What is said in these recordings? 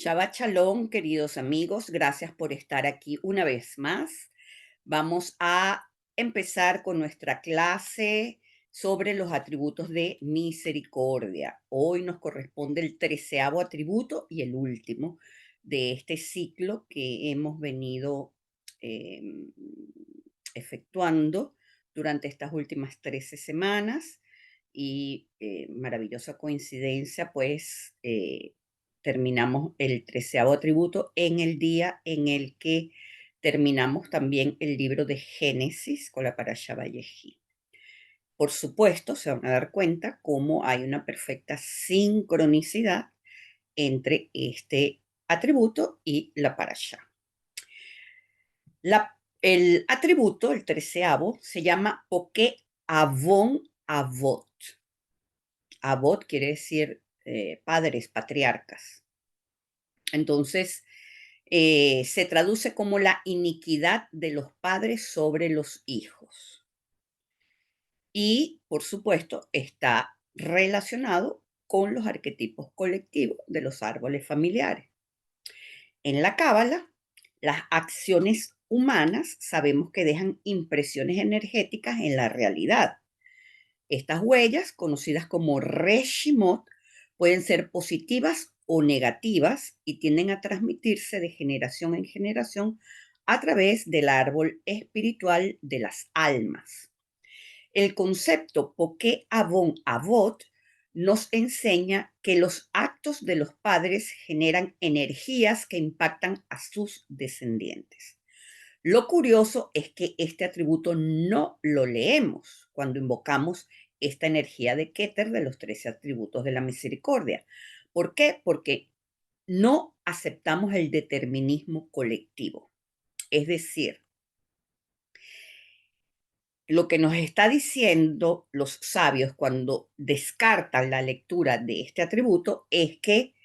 Shabbat Shalom, queridos amigos, gracias por estar aquí una vez más. Vamos a empezar con nuestra clase sobre los atributos de misericordia. Hoy nos corresponde el 13º atributo y el último de este ciclo que hemos venido em, efectuando durante estas últimas 13 semanas y maravillosa coincidencia, pues terminamos el 13º atributo en el día en el que terminamos también el libro de Génesis con la Parashá Vayehi. Por supuesto, se van a dar cuenta cómo hay una perfecta sincronicidad entre este atributo y la Parashá. El atributo, el 13º, se llama Poké Avon Avot. Avot quiere decir padres, patriarcas. Entonces, se traduce como la iniquidad de los padres sobre los hijos. Y, por supuesto, está relacionado con los arquetipos colectivos de los árboles familiares. En la Cábala, las acciones humanas sabemos que dejan impresiones energéticas en la realidad. Estas huellas, conocidas como reshimot, pueden ser positivas o negativas y tienden a transmitirse de generación en generación a través del árbol espiritual de las almas. El concepto Poké Avon Avot nos enseña que los actos de los padres generan energías que impactan a sus descendientes. Lo curioso es que este atributo no lo leemos cuando invocamos esta energía de Keter de los 13 atributos de la misericordia. ¿Por qué? Porque no aceptamos el determinismo colectivo. Es decir, lo que nos está diciendo los sabios cuando descartan la lectura de este atributo es que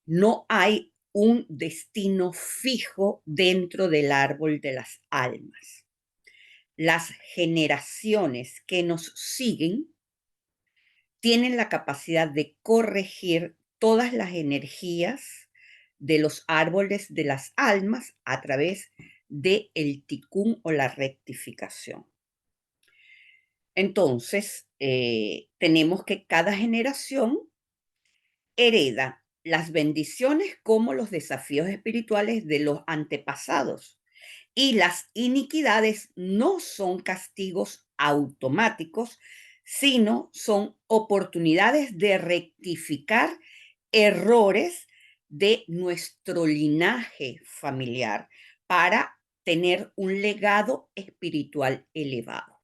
no hay un destino fijo dentro del árbol de las almas. Las generaciones que nos siguen tienen la capacidad de corregir todas las energías de los árboles de las almas a través del tikkun o la rectificación. Entonces, tenemos que cada generación hereda las bendiciones como los desafíos espirituales de los antepasados. Y las iniquidades no son castigos automáticos, sino son oportunidades de rectificar errores de nuestro linaje familiar para tener un legado espiritual elevado.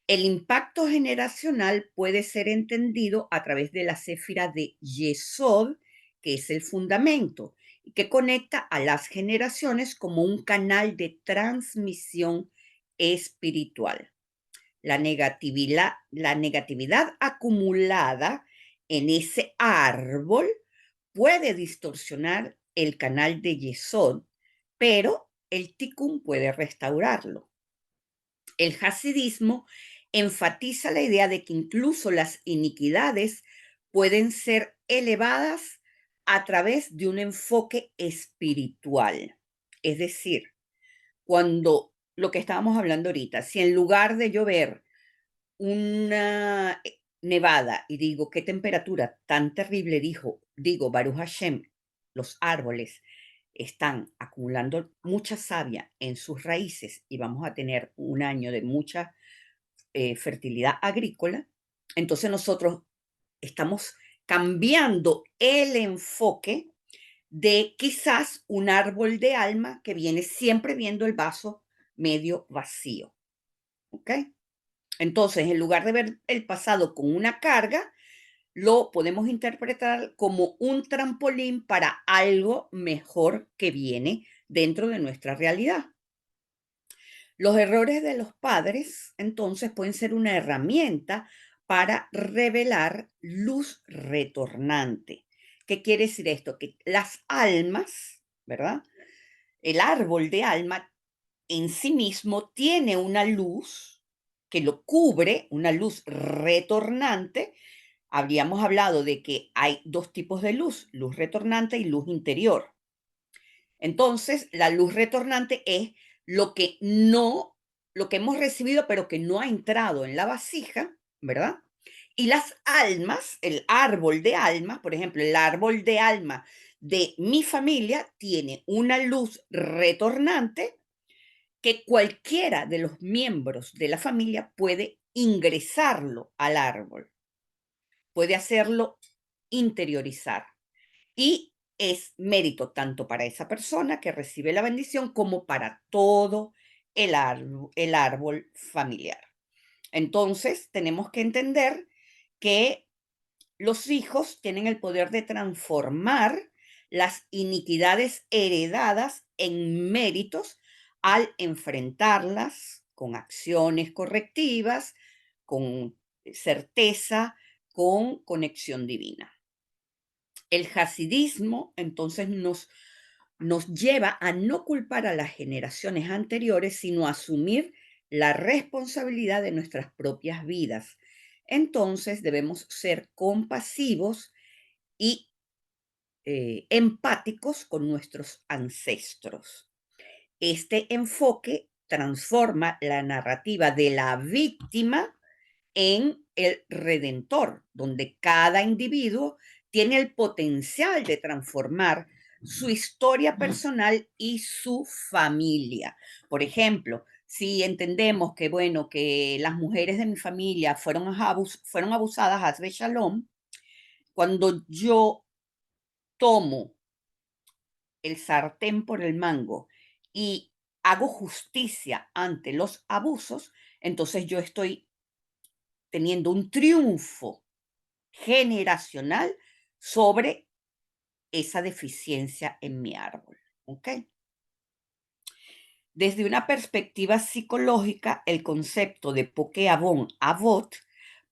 El impacto generacional puede ser entendido a través de la céfira de Yesod, que es el fundamento, y que conecta a las generaciones como un canal de transmisión espiritual. La negatividad acumulada en ese árbol puede distorsionar el canal de Yesod, pero el Tikkun puede restaurarlo. El hasidismo enfatiza la idea de que incluso las iniquidades pueden ser elevadas a través de un enfoque espiritual. Es decir, cuando lo que estábamos hablando ahorita, si en lugar de llover una nevada y digo, qué temperatura tan terrible, digo, Baruch Hashem, los árboles están acumulando mucha savia en sus raíces y vamos a tener un año de mucha fertilidad agrícola, entonces nosotros estamos cambiando el enfoque de quizás un árbol de alma que viene siempre viendo el vaso medio vacío. ¿Ok? Entonces, en lugar de ver el pasado con una carga, lo podemos interpretar como un trampolín para algo mejor que viene dentro de nuestra realidad. Los errores de los padres, entonces, pueden ser una herramienta para revelar luz retornante. ¿Qué quiere decir esto? Que las almas, ¿verdad? El árbol de alma en sí mismo tiene una luz que lo cubre, una luz retornante, habríamos hablado de que hay dos tipos de luz retornante y luz interior. Entonces, la luz retornante es lo que no, lo que hemos recibido, pero que no ha entrado en la vasija, ¿verdad? Y las almas, el árbol de alma, por ejemplo, el árbol de alma de mi familia tiene una luz retornante que cualquiera de los miembros de la familia puede ingresarlo al árbol, puede hacerlo interiorizar. Y es mérito tanto para esa persona que recibe la bendición como para todo el árbol familiar. Entonces, tenemos que entender que los hijos tienen el poder de transformar las iniquidades heredadas en méritos al enfrentarlas con acciones correctivas, con certeza, con conexión divina. El hasidismo entonces nos lleva a no culpar a las generaciones anteriores, sino a asumir la responsabilidad de nuestras propias vidas. Entonces debemos ser compasivos y empáticos con nuestros ancestros. Este enfoque transforma la narrativa de la víctima en el redentor, donde cada individuo tiene el potencial de transformar su historia personal y su familia. Por ejemplo, si entendemos que, bueno, que las mujeres de mi familia fueron abusadas, Hasbe Shalom, cuando yo tomo el sartén por el mango y hago justicia ante los abusos, entonces yo estoy teniendo un triunfo generacional sobre esa deficiencia en mi árbol. ¿Ok? Desde una perspectiva psicológica, el concepto de Pokeabon Avot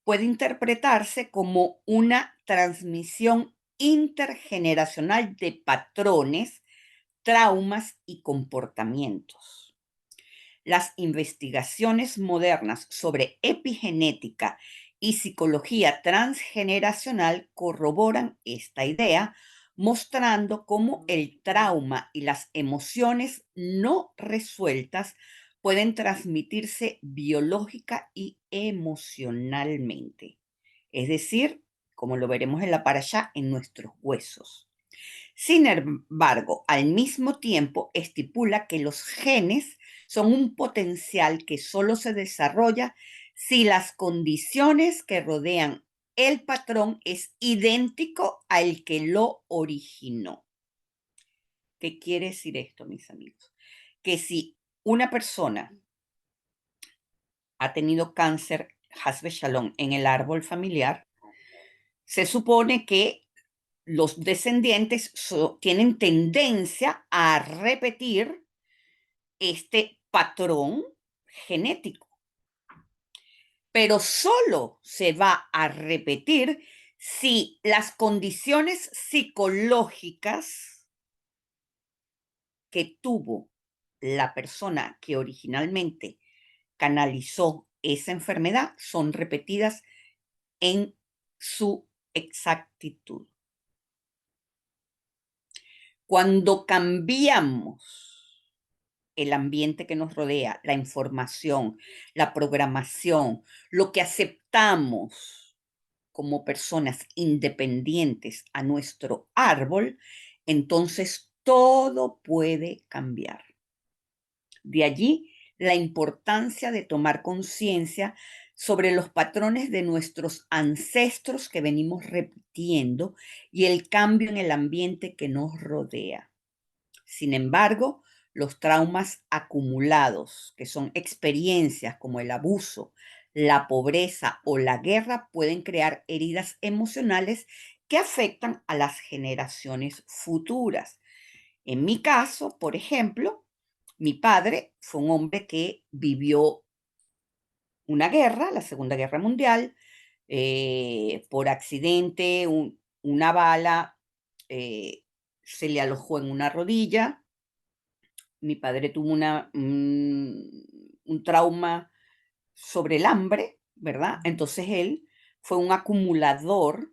puede interpretarse como una transmisión intergeneracional de patrones, traumas y comportamientos. Las investigaciones modernas sobre epigenética y psicología transgeneracional corroboran esta idea, mostrando cómo el trauma y las emociones no resueltas pueden transmitirse biológica y emocionalmente. Es decir, como lo veremos en la parashá, en nuestros huesos. Sin embargo, al mismo tiempo estipula que los genes son un potencial que solo se desarrolla si las condiciones que rodean el patrón es idéntico al que lo originó. ¿Qué quiere decir esto, mis amigos? Que si una persona ha tenido cáncer, Hasbe Shalom, en el árbol familiar, se supone que los descendientes tienen tendencia a repetir este patrón genético, pero solo se va a repetir si las condiciones psicológicas que tuvo la persona que originalmente canalizó esa enfermedad son repetidas en su exactitud. Cuando cambiamos el ambiente que nos rodea, la información, la programación, lo que aceptamos como personas independientes a nuestro árbol, entonces todo puede cambiar. De allí la importancia de tomar conciencia sobre los patrones de nuestros ancestros que venimos repitiendo y el cambio en el ambiente que nos rodea. Sin embargo, los traumas acumulados, que son experiencias como el abuso, la pobreza o la guerra, pueden crear heridas emocionales que afectan a las generaciones futuras. En mi caso, por ejemplo, mi padre fue un hombre que vivió una guerra, la Segunda Guerra Mundial, por accidente, una bala se le alojó en una rodilla. Mi padre tuvo un trauma sobre el hambre, ¿verdad? Entonces él fue un acumulador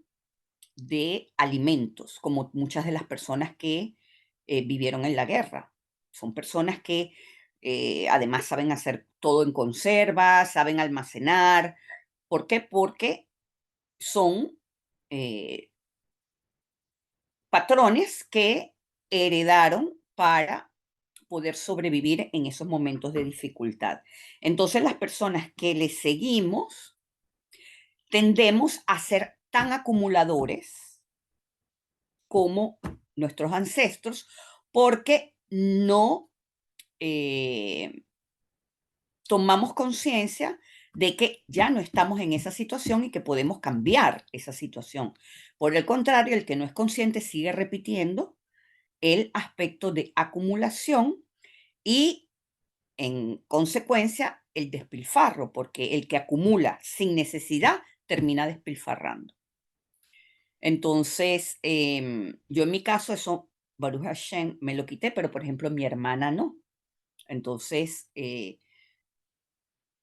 de alimentos, como muchas de las personas que vivieron en la guerra. Son personas que además saben hacer todo en conserva, saben almacenar. ¿Por qué? Porque son eh, patrones que heredaron para poder sobrevivir en esos momentos de dificultad. Entonces, las personas que le seguimos tendemos a ser tan acumuladores como nuestros ancestros porque no eh, tomamos conciencia de que ya no estamos en esa situación y que podemos cambiar esa situación. Por el contrario, el que no es consciente sigue repitiendo el aspecto de acumulación y, en consecuencia, el despilfarro, porque el que acumula sin necesidad termina despilfarrando. Entonces, yo en mi caso, eso, Baruch Hashem, me lo quité, pero por ejemplo, mi hermana no. Entonces,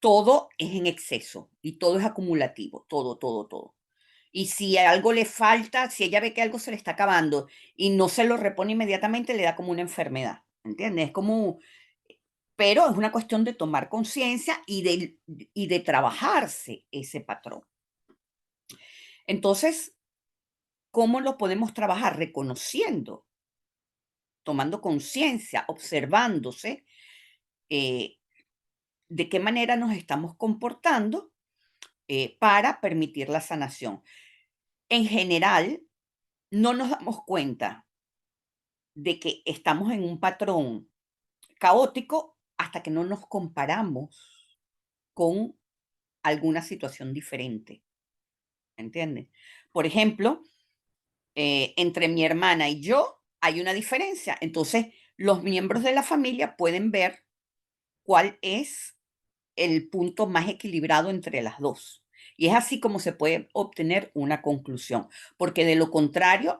todo es en exceso y todo es acumulativo, todo, todo, todo. Y si a algo le falta, si ella ve que algo se le está acabando y no se lo repone inmediatamente, le da como una enfermedad, ¿entiendes? Es como, pero es una cuestión de tomar conciencia y de trabajarse ese patrón. Entonces, ¿cómo lo podemos trabajar? Reconociendo, tomando conciencia, observándose eh, de qué manera nos estamos comportando para permitir la sanación. En general, no nos damos cuenta de que estamos en un patrón caótico hasta que no nos comparamos con alguna situación diferente, ¿entiendes? Por ejemplo, entre mi hermana y yo hay una diferencia. Entonces, los miembros de la familia pueden ver cuál es el punto más equilibrado entre las dos. Y es así como se puede obtener una conclusión, porque de lo contrario,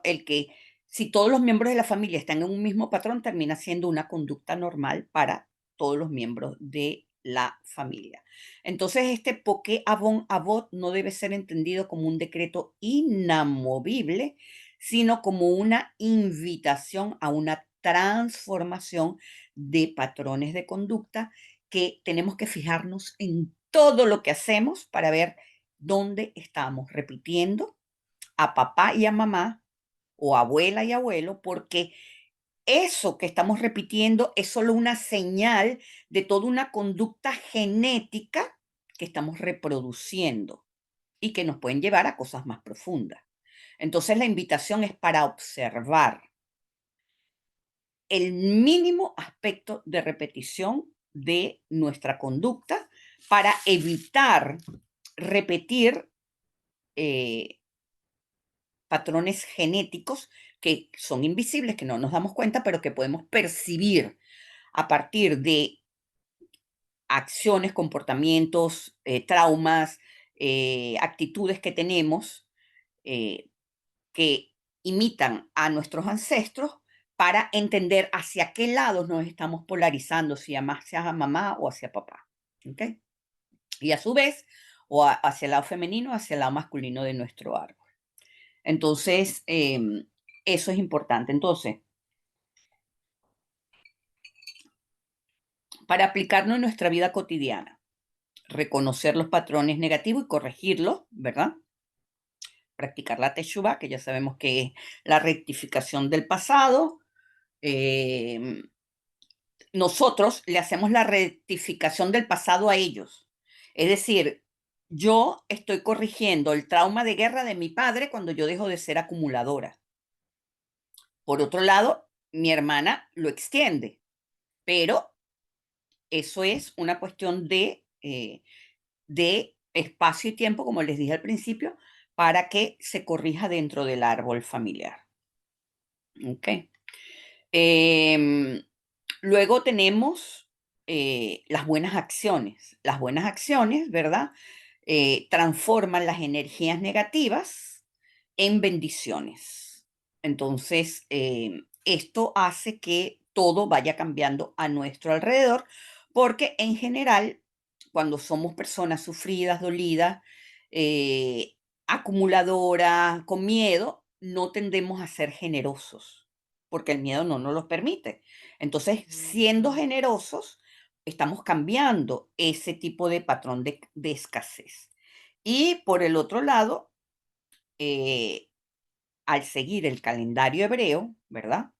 si todos los miembros de la familia están en un mismo patrón, termina siendo una conducta normal para todos los miembros de la familia. Entonces, este Poké Avon Avot no debe ser entendido como un decreto inamovible, sino como una invitación a una transformación de patrones de conducta que tenemos que fijarnos en todo lo que hacemos para ver dónde estamos repitiendo a papá y a mamá o abuela y abuelo, porque eso que estamos repitiendo es solo una señal de toda una conducta genética que estamos reproduciendo y que nos pueden llevar a cosas más profundas. Entonces la invitación es para observar el mínimo aspecto de repetición de nuestra conducta para evitar repetir eh, patrones genéticos que son invisibles, que no nos damos cuenta, pero que podemos percibir a partir de acciones, comportamientos, traumas, actitudes que tenemos eh, que imitan a nuestros ancestros para entender hacia qué lados nos estamos polarizando, si hacia mamá o hacia papá. ¿Okay? Y a su vez, hacia el lado femenino, hacia el lado masculino de nuestro árbol. Entonces, eso es importante. Entonces, para aplicarlo en nuestra vida cotidiana, reconocer los patrones negativos y corregirlos, ¿verdad? Practicar la teshuva, que ya sabemos que es la rectificación del pasado. Eh, Nosotros le hacemos la rectificación del pasado a ellos. Es decir, yo estoy corrigiendo el trauma de guerra de mi padre cuando yo dejo de ser acumuladora. Por otro lado, mi hermana lo extiende, pero eso es una cuestión de espacio y tiempo, como les dije al principio, para que se corrija dentro del árbol familiar. ¿Ok? Em, Luego tenemos las buenas acciones. Las buenas acciones, ¿verdad? Transforman las energías negativas en bendiciones. Entonces, esto hace que todo vaya cambiando a nuestro alrededor, porque en general, cuando somos personas sufridas, dolidas, eh, acumuladora, con miedo, no tendemos a ser generosos, porque el miedo no nos lo permite. Entonces, siendo Ujú. generosos, estamos cambiando ese tipo de patrón de escasez. Y por el otro lado, eh, al seguir el calendario hebreo, ¿verdad?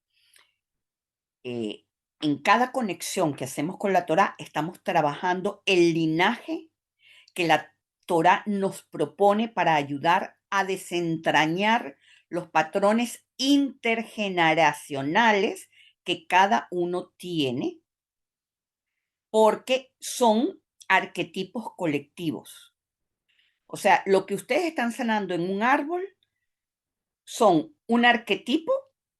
Eh, en cada conexión que hacemos con la Torá, estamos trabajando el linaje que la Torá nos propone para ayudar a desentrañar los patrones intergeneracionales que cada uno tiene, porque son arquetipos colectivos. O sea, lo que ustedes están sanando en un árbol son un arquetipo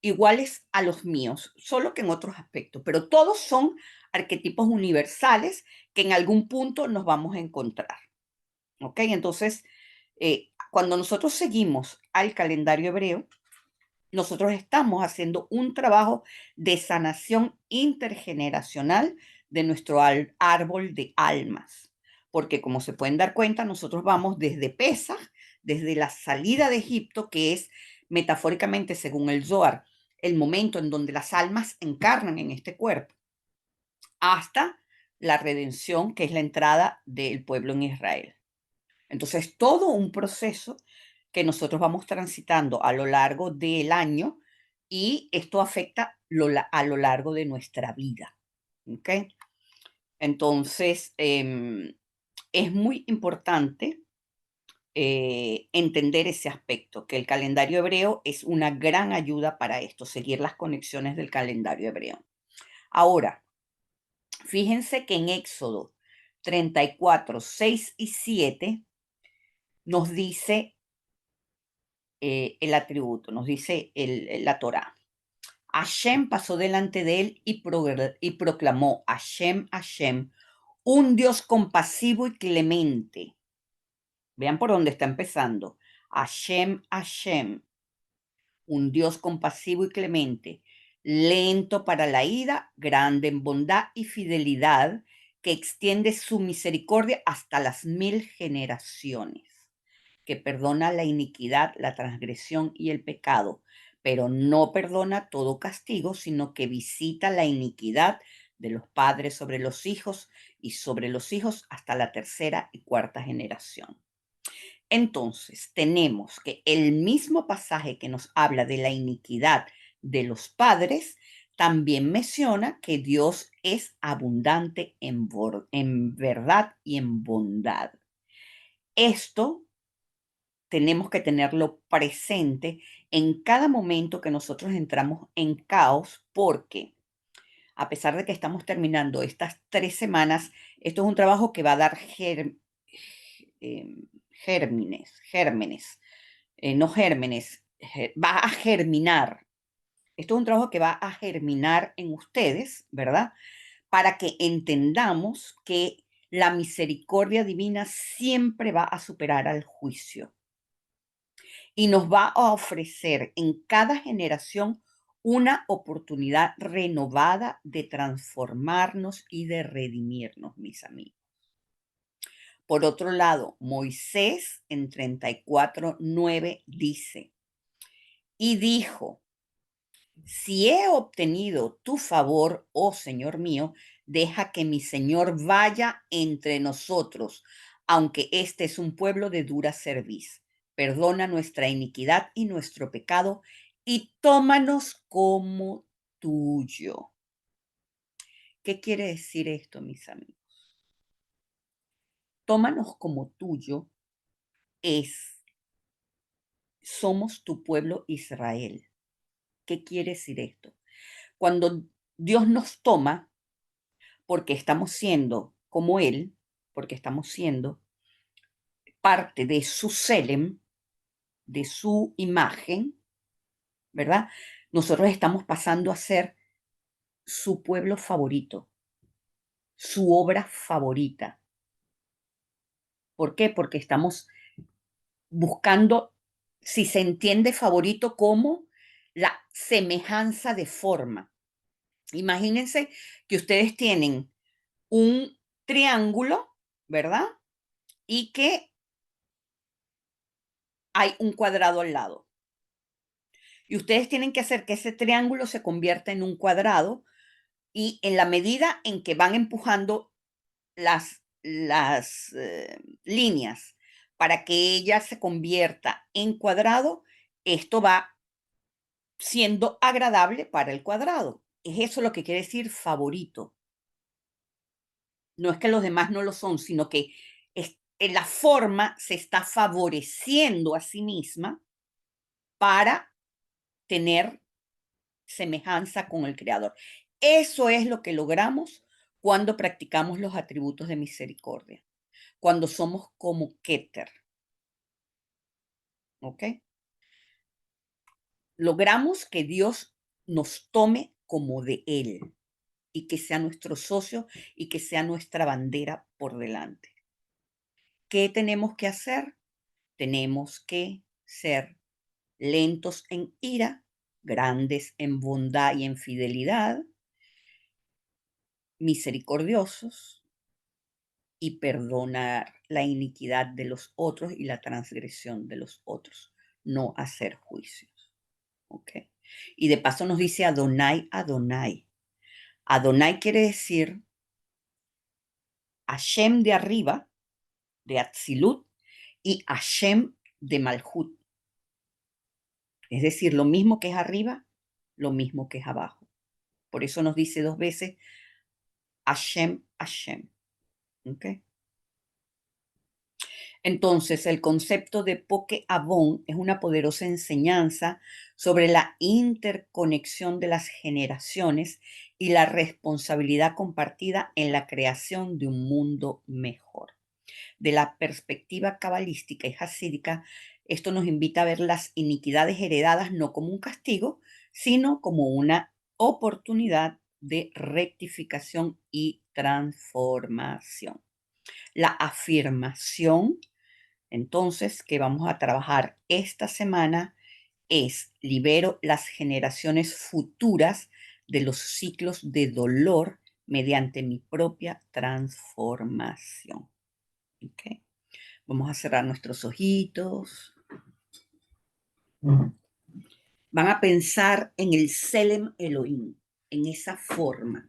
iguales a los míos, solo que en otros aspectos, pero todos son arquetipos universales que en algún punto nos vamos a encontrar. ¿Ok? Entonces, cuando nosotros seguimos al calendario hebreo, nosotros estamos haciendo un trabajo de sanación intergeneracional de nuestro árbol de almas. Porque como se pueden dar cuenta, nosotros vamos desde Pesaj, desde la salida de Egipto, que es metafóricamente, según el Zohar, el momento en donde las almas encarnan en este cuerpo, hasta la redención, que es la entrada del pueblo en Israel. Entonces, todo un proceso que nosotros vamos transitando a lo largo del año y esto afecta a lo largo de nuestra vida. ¿Ok? Entonces, es muy importante entender ese aspecto, que el calendario hebreo es una gran ayuda para esto, seguir las conexiones del calendario hebreo. Ahora, fíjense que en Éxodo 34, 6 y 7 nos dice el atributo, nos dice la Torá. Hashem pasó delante de él y proclamó, Hashem, Hashem, un Dios compasivo y clemente. Vean por dónde está empezando. Hashem, Hashem, un Dios compasivo y clemente, lento para la ira, grande en bondad y fidelidad, que extiende su misericordia hasta las 1000 generaciones, que perdona la iniquidad, la transgresión y el pecado, pero no perdona todo castigo, sino que visita la iniquidad de los padres sobre los hijos y sobre los hijos hasta la tercera y cuarta generación. Entonces, tenemos que el mismo pasaje que nos habla de la iniquidad de los padres, también menciona que Dios es abundante en verdad y en bondad. Esto tenemos que tenerlo presente en cada momento que nosotros entramos en caos, porque a pesar de que estamos terminando estas 3 semanas, esto es un trabajo que va a dar gérmenes, no gérmenes, va a germinar. Esto es un trabajo que va a germinar en ustedes, ¿verdad? Para que entendamos que la misericordia divina siempre va a superar al juicio y nos va a ofrecer en cada generación una oportunidad renovada de transformarnos y de redimirnos, mis amigos. Por otro lado, Moisés en 34:9 dice, y dijo, si he obtenido tu favor, oh Señor mío, deja que mi Señor vaya entre nosotros, aunque este es un pueblo de dura cerviz. Perdona nuestra iniquidad y nuestro pecado y tómanos como tuyo. ¿Qué quiere decir esto, mis amigos? Tómanos como tuyo es, somos tu pueblo Israel. ¿Qué quiere decir esto? Cuando Dios nos toma, porque estamos siendo como Él, porque estamos siendo parte de su Selem, de su imagen, ¿verdad? Nosotros estamos pasando a ser su pueblo favorito, su obra favorita. ¿Por qué? Porque estamos buscando, si se entiende favorito, como la semejanza de forma. Imagínense que ustedes tienen un triángulo, ¿verdad? Y que hay un cuadrado al lado. Y ustedes tienen que hacer que ese triángulo se convierta en un cuadrado y en la medida en que van empujando las líneas para que ella se convierta en cuadrado, esto va siendo agradable para el cuadrado. Es eso lo que quiere decir favorito. No es que los demás no lo son, sino que la forma se está favoreciendo a sí misma para tener semejanza con el Creador. Eso es lo que logramos cuando practicamos los atributos de misericordia, cuando somos como Keter, ¿ok? Logramos que Dios nos tome como de Él y que sea nuestro socio y que sea nuestra bandera por delante. ¿Qué tenemos que hacer? Tenemos que ser lentos en ira, grandes en bondad y en fidelidad, misericordiosos y perdonar la iniquidad de los otros y la transgresión de los otros, no hacer juicios. ¿Ok? Y de paso nos dice Adonai, Adonai. Adonai quiere decir Hashem de arriba, de Atzilut, y Hashem de Malhut. Es decir, lo mismo que es arriba, lo mismo que es abajo. Por eso nos dice dos veces Hashem, Hashem. ¿Ok? Entonces, el concepto de Poke Avon es una poderosa enseñanza sobre la interconexión de las generaciones y la responsabilidad compartida en la creación de un mundo mejor. De la perspectiva cabalística y hasídica, esto nos invita a ver las iniquidades heredadas no como un castigo, sino como una oportunidad de rectificación y transformación. La afirmación, entonces, que vamos a trabajar esta semana es: libero las generaciones futuras de los ciclos de dolor mediante mi propia transformación. ¿Ok? Vamos a cerrar nuestros ojitos. Van a pensar en el Selem Elohim, en esa forma,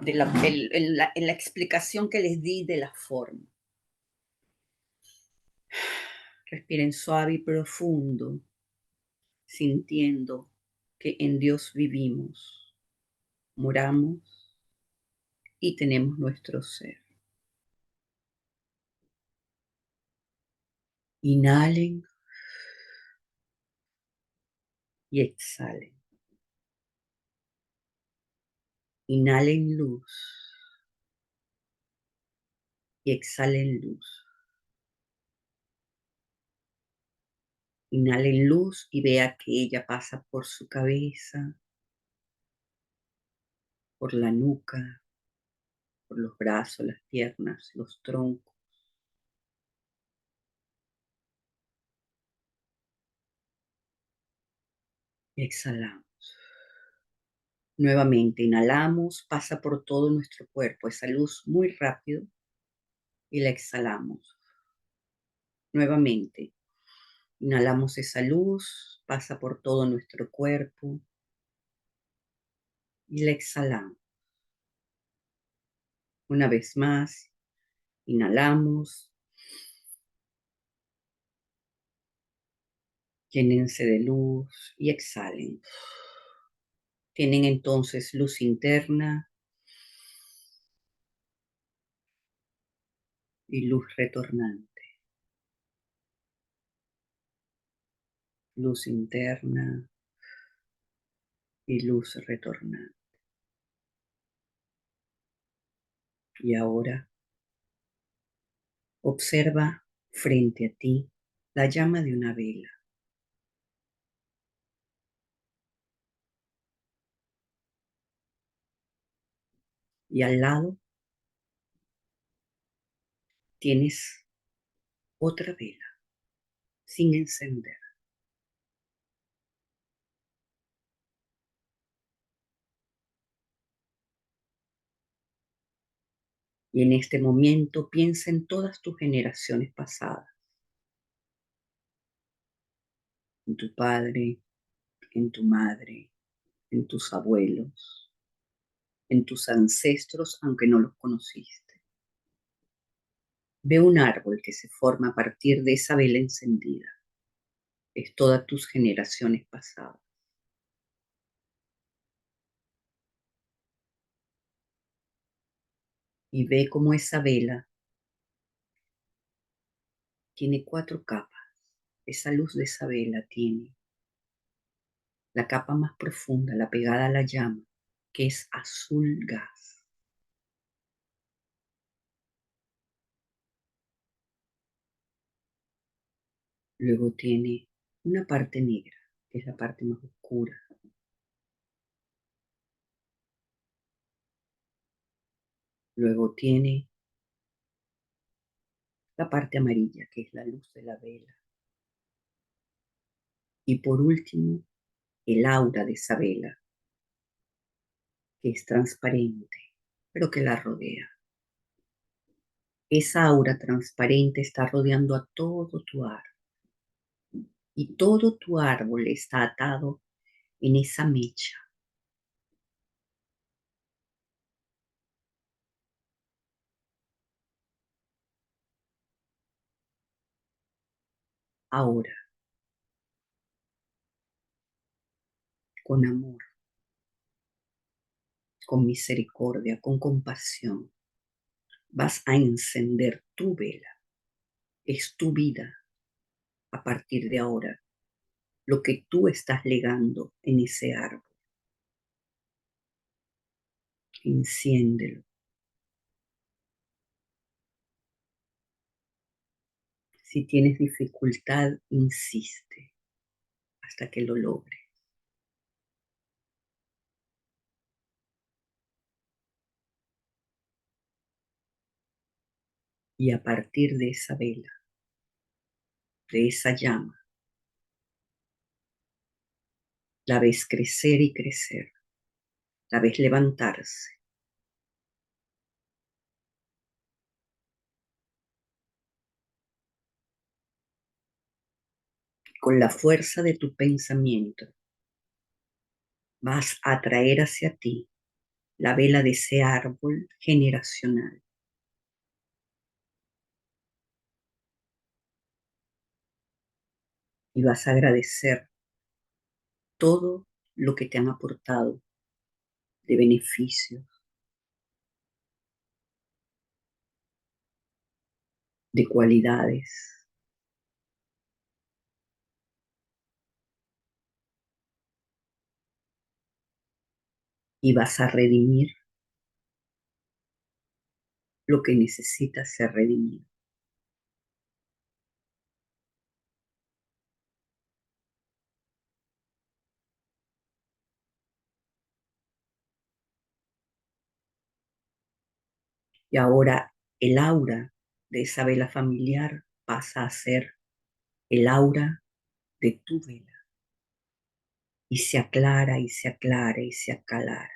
en la explicación que les di de la forma. Respiren suave y profundo, sintiendo que en Dios vivimos, moramos y tenemos nuestro ser. Inhalen y exhalen. Inhalen luz y exhalen luz. Inhalen luz y vea que ella pasa por su cabeza, por la nuca, por los brazos, las piernas, los troncos. Exhalamos. Nuevamente inhalamos, pasa por todo nuestro cuerpo esa luz muy rápido y la exhalamos. Nuevamente inhalamos esa luz, pasa por todo nuestro cuerpo y la exhalamos. Una vez más, inhalamos, llénense de luz y exhalen. Tienen entonces luz interna y luz retornante. Luz interna y luz retornante. Y ahora observa frente a ti la llama de una vela. Y al lado tienes otra vela sin encender. Y en este momento piensa en todas tus generaciones pasadas, en tu padre, en tu madre, en tus abuelos, en tus ancestros, aunque no los conociste. Ve un árbol que se forma a partir de esa vela encendida. Es todas tus generaciones pasadas. Y ve cómo esa vela tiene 4 capas. Esa luz de esa vela tiene la capa más profunda, la pegada a la llama, que es azul gas. Luego tiene una parte negra, que es la parte más oscura. Luego tiene la parte amarilla, que es la luz de la vela. Y por último, el aura de esa vela, que es transparente, pero que la rodea. Esa aura transparente está rodeando a todo tu árbol. Y todo tu árbol está atado en esa mecha. Ahora, con amor, con misericordia, con compasión, vas a encender tu vela. Es tu vida a partir de ahora, lo que tú estás legando en ese árbol. Enciéndelo. Si tienes dificultad, insiste hasta que lo logres. Y a partir de esa vela, de esa llama, la ves crecer y crecer, la ves levantarse. Con la fuerza de tu pensamiento, vas a atraer hacia ti la vela de ese árbol generacional. Y vas a agradecer todo lo que te han aportado de beneficios, de cualidades. Y vas a redimir lo que necesita ser redimido. Y ahora el aura de esa vela familiar pasa a ser el aura de tu vela. Y se aclara y se aclara y se aclara.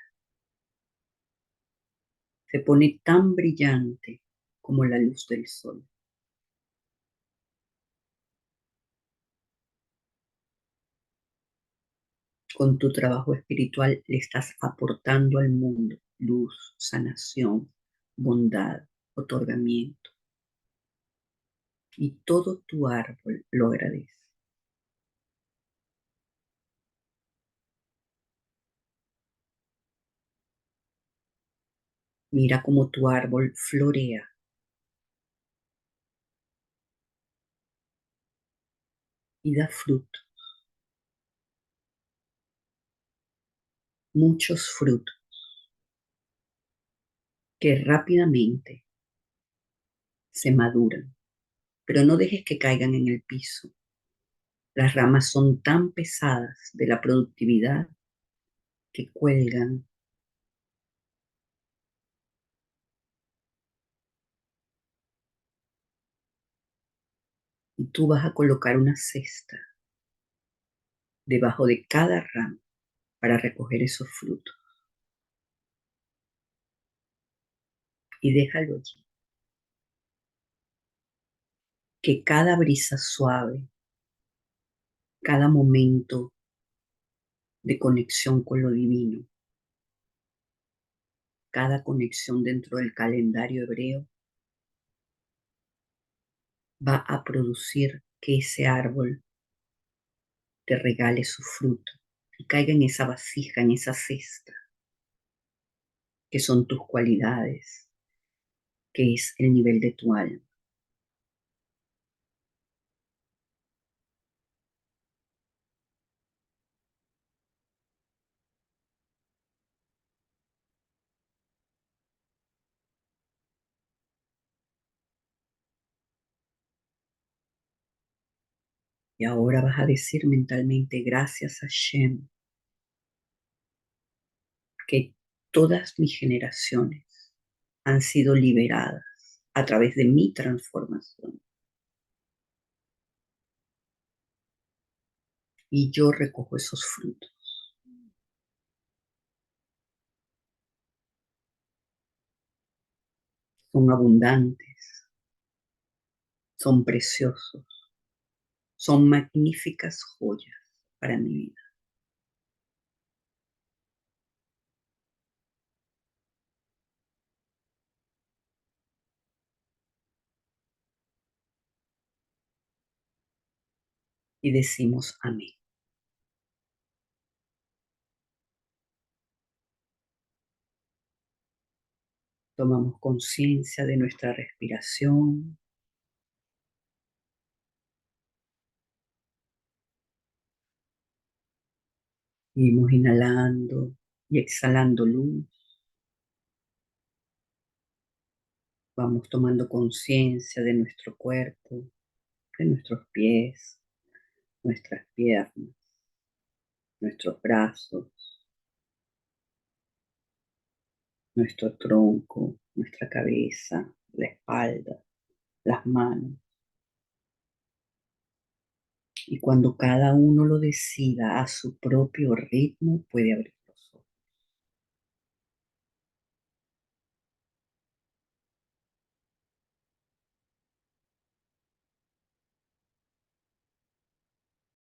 Se pone tan brillante como la luz del sol. Con tu trabajo espiritual le estás aportando al mundo luz, sanación, bondad, otorgamiento. Y todo tu árbol lo agradece. Mira cómo tu árbol florea y da fruto, muchos frutos que rápidamente se maduran, pero no dejes que caigan en el piso. Las ramas son tan pesadas de la productividad que cuelgan y tú vas a colocar una cesta debajo de cada rama para recoger esos frutos. y déjalo allí. Que cada brisa suave, cada momento de conexión con lo divino, cada conexión dentro del calendario hebreo va a producir que ese árbol te regale su fruto y caiga en esa vasija, en esa cesta, que son tus cualidades, que es el nivel de tu alma. Y ahora vas a decir mentalmente, gracias a Shem, que todas mis generaciones han sido liberadas a través de mi transformación. Y yo recojo esos frutos. Son abundantes, son preciosos, son magníficas joyas para mi vida. Y decimos amén. Tomamos conciencia de nuestra respiración. Seguimos inhalando y exhalando luz. Vamos tomando conciencia de nuestro cuerpo, de nuestros pies, nuestras piernas, nuestros brazos, nuestro tronco, nuestra cabeza, la espalda, las manos. Y cuando cada uno lo decida a su propio ritmo, puede abrir